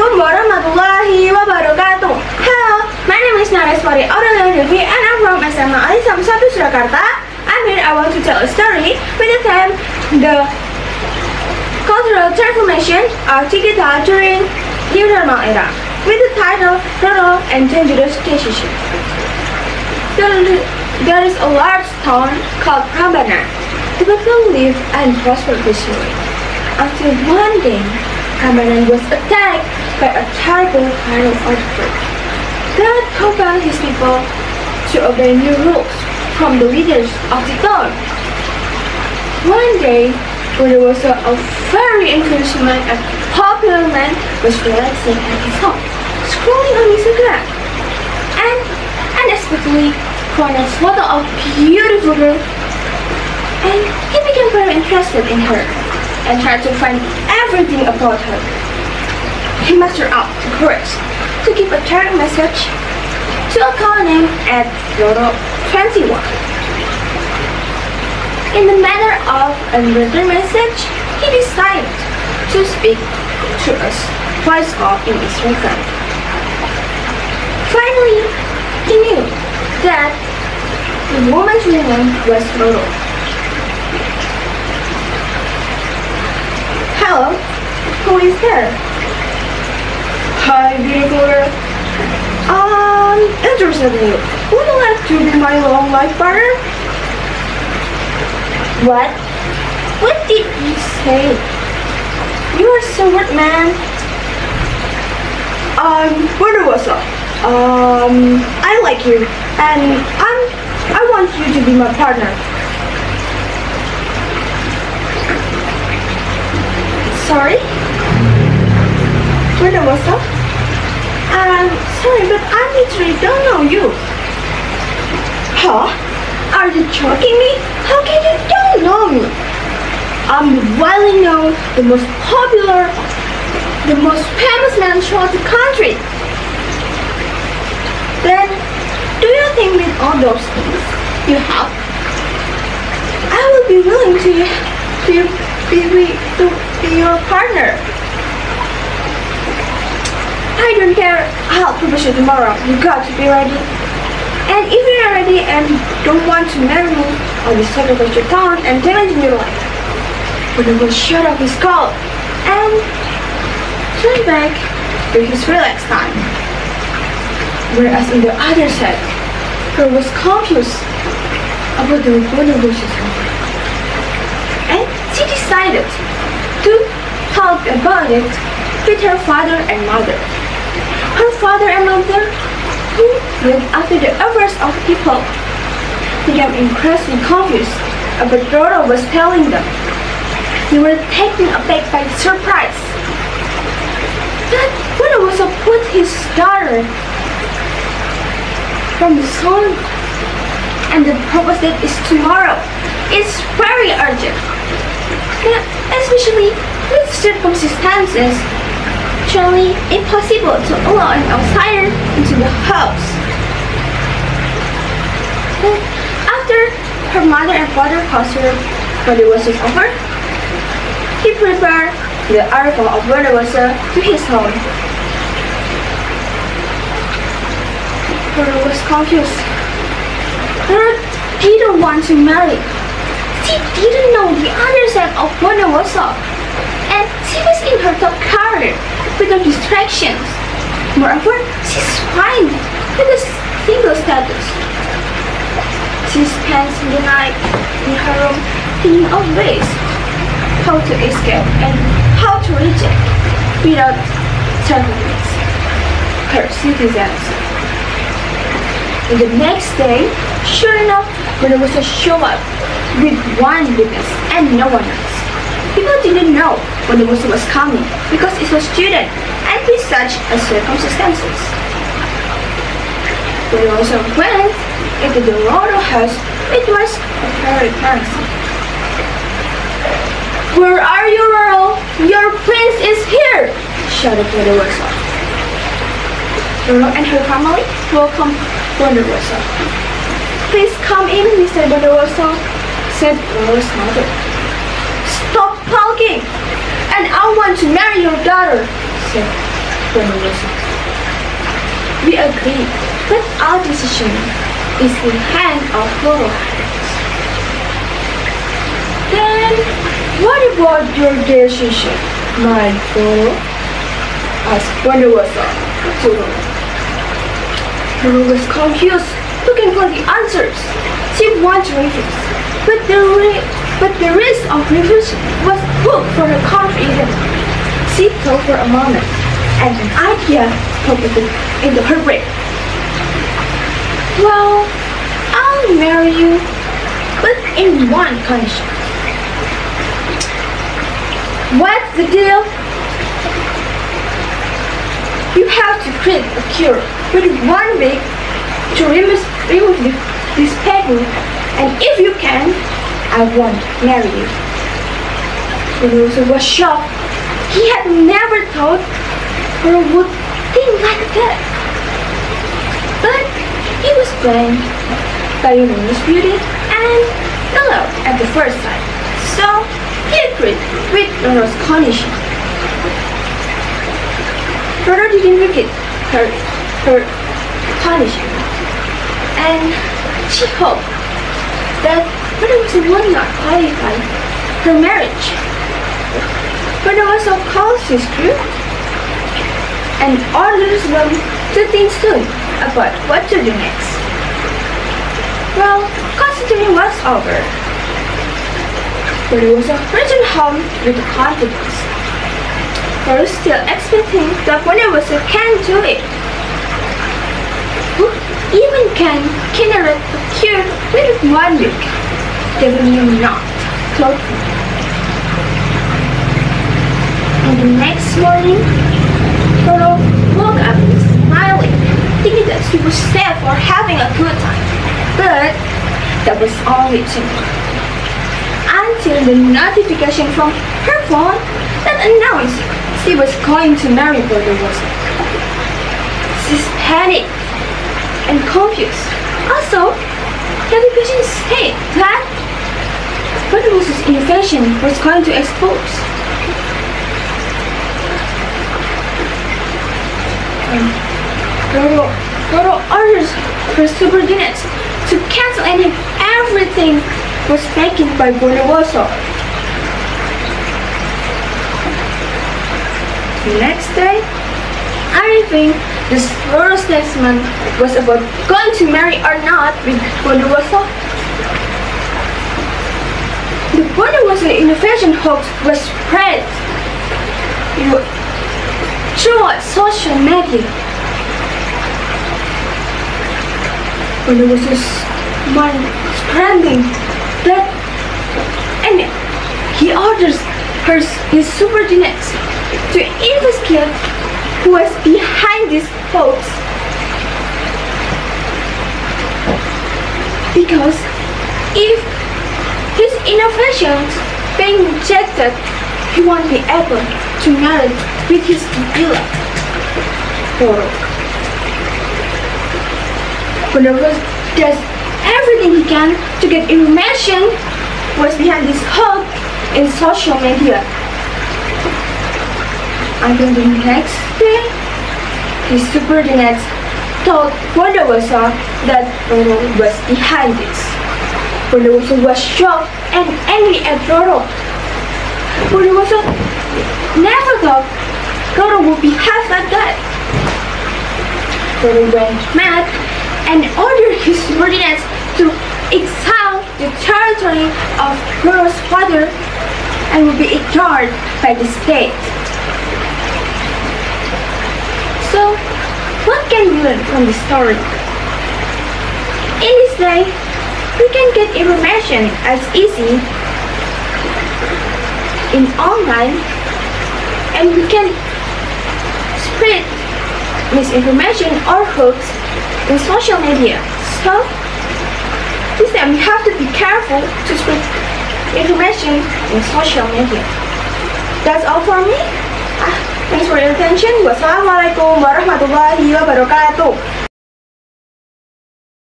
Assalamualaikum warahmatullahi wabarakatuh. Hello, my name is Nareswari, Aurelia, Devi, and I'm from SMA Alisam 1 Surakarta. I'm here. I want to tell a story with the theme the cultural transformation of Tikita during New Normal era, with the title Brutal and Dangerous Decision. There is a large town called Prambanan. The people live and prosper peacefully until one day Prambanan was attacked by a terrible viral outbreak. God compelled his people to obey new rules from the leaders of the town. One day, when there was a very influential man and popular man was relaxing at his home, scrolling on Instagram, and unexpectedly found a photo of a beautiful girl, and he became very interested in her and tried to find everything about her. He mustered up the courage to give a direct message to a call named at Roto 21. In the matter of a written message, he decided to speak to us voice off in Instagram. Finally, he knew that the woman's real name was Roto. Hello, who is there? Hi, beautiful girl. Interested in you. Would you like to be my long life partner? What? What did you say? You are so weird, man. What was up? I like you, and I want you to be my partner. Sorry? What was up? Sorry, but I literally don't know you. Huh? Are you joking me? How can you don't know me? I'm widely known, the most popular, the most famous man throughout the country. Then, do you think with all those things you have, I will be willing to be your partner? I don't care. I'll propose you tomorrow. You got to be ready. And if you're not ready and don't want to marry me, I'll be sacrifice your town and damage your life. But he will shut off his call and turn back to his relaxed time. Whereas on the other side, her was confused about the reporter wishes and she decided to talk about it with her father and mother. Her father and mother, who looked after the affairs of people, became increasingly confused about what Roro was telling them. They were taken aback by the surprise that Roro was to put his daughter from the sun, and the purpose date is tomorrow. It's very urgent, especially with circumstances actually impossible to allow an outsider into the house. But after her mother and father asked her when it was over, he prepared the article of when it was to his home. Her was confused. Her didn't want to marry. She didn't know the other side of when it was up. And she was in her top career without distractions. Moreover, she's fine with a single status. She spends the night in her room thinking of ways how to escape and how to reject without sacrifice her citizens. And the next day, sure enough, there was a show up with one witness and no one else. People didn't know when the Muslim was coming because it was student and with such a circumstances. When the Muslim went into the Roto house, it was a very fancy. Where are you, Roro? Your prince is here! Shouted Nareswari. Roro and her family welcomed Nareswari. Please come in, Mr. Nareswari, said Roro's mother. Stop talking, and I want to marry your daughter, said Bondowoso. We agree that our decision is in the hand of Roro. Then, what about your decision, my Roro? Asked Bondowoso to Roro. Roro was confused, looking for the answers. She wanted to refuse, but the risk of refusal was hooked for her confidence. She thought for a moment, and an idea popped into her brain. Well, I'll marry you, but in one condition. What's the deal? You have to create a cure within 1 week to remove this pattern, and if you can, I won't marry you. Bondowoso was shocked. He had never thought Roro would think like that. But he was blind by Roro's beauty and in love at the first sight, so he agreed with Roro's condition. Roro didn't repeat her condition, and she hoped that Bondowoso would not qualify for marriage. Bondowoso calls his crew and orders them to think soon about what to do next. Well, considering was over, Bondowoso returned home with confidence. Roro still expecting that Bondowoso can do it. Who even can generate a cure within 1 week? Devi knew not, thought he. And the next morning, Roro woke up smiling, thinking that she was safe for having a good time. But that was only temporary. Until the notification from her phone that announced she was going to marry Bondowoso. She's panicked and confused. Also, the notification said that Bondowoso's innovation was going to expose. Roro orders her subordinates to cancel everything was taken by Bondowoso. The next day, everything this Roro statesman was about going to marry or not with Bondowoso. The Bondowoso innovation hoax was spread throughout social media. Bondowoso's mind scrambling that, and he orders his subordinates to investigate who was behind this hoax. Because if his innovations being rejected, he won't be able to marry with his beloved Roro. Bondowoso does everything he can to get information what's behind this hoax in social media. Until the next day, his subordinates told Bondowoso that Roro was behind this. Bondowoso was shocked and angry at Roro. Bondowoso never thought Roro would behave like that. Roro went mad and ordered his subordinates to exile the territory of Roro's father and would be ignored by the state. So, what can we learn from this story? In this day, we can get information as easy in online, and we can spread misinformation or hoax in social media. So, this time we have to be careful to spread information in social media. That's all for me. Thanks for your attention. Wassalamualaikum warahmatullahi wabarakatuh.